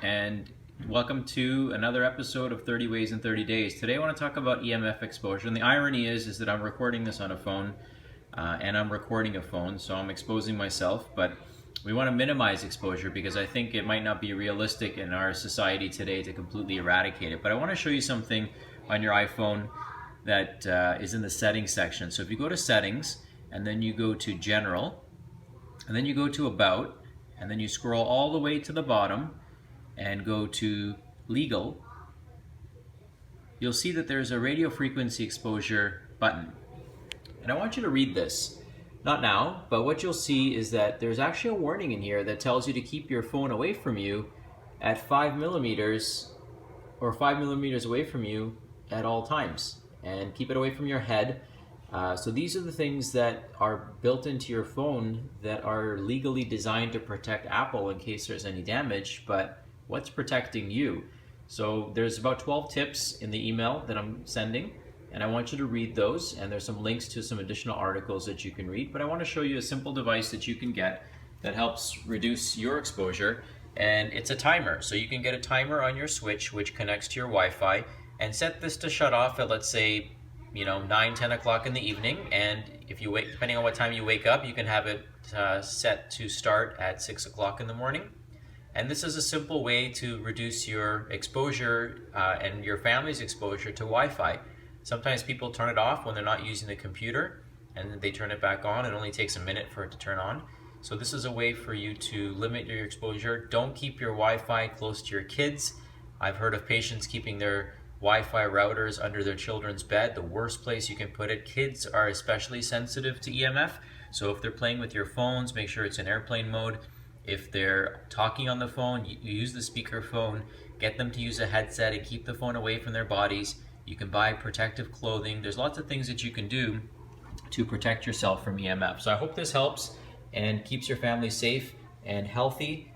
And welcome to another episode of 30 Ways in 30 Days. Today I want to talk about EMF exposure, and the irony is that I'm recording this on a phone and I'm recording a phone, so I'm exposing myself, but we want to minimize exposure because I think it might not be realistic in our society today to completely eradicate it. But I want to show you something on your iPhone that is in the settings section. So if you go to settings and then you go to general and then you go to about and then you scroll all the way to the bottom and go to legal, you'll see that there's a radio frequency exposure button. And I want you to read this. Not now, but what you'll see is that there's actually a warning in here that tells you to keep your phone away from you at 5 millimeters or 5 millimeters away from you at all times, and keep it away from your head. So these are the things that are built into your phone that are legally designed to protect Apple in case there's any damage, but what's protecting you? So there's about 12 tips in the email that I'm sending, and I want you to read those, and there's some links to some additional articles that you can read, but I want to show you a simple device that you can get that helps reduce your exposure, and it's a timer. So you can get a timer on your switch which connects to your Wi-Fi and set this to shut off at, let's say, 9-10 o'clock in the evening, and if you wake, depending on what time you wake up, you can have it set to start at 6 o'clock in the morning. And this is a simple way to reduce your exposure and your family's exposure to Wi-Fi. Sometimes people turn it off when they're not using the computer, and then they turn it back on. It only takes a minute for it to turn on. So this is a way for you to limit your exposure. Don't keep your Wi-Fi close to your kids. I've heard of patients keeping their Wi-Fi routers under their children's bed, the worst place you can put it. Kids are especially sensitive to EMF, so if they're playing with your phones, make sure it's in airplane mode. If they're talking on the phone, you use the speaker phone, get them to use a headset and keep the phone away from their bodies. You can buy protective clothing. There's lots of things that you can do to protect yourself from EMF. So I hope this helps and keeps your family safe and healthy.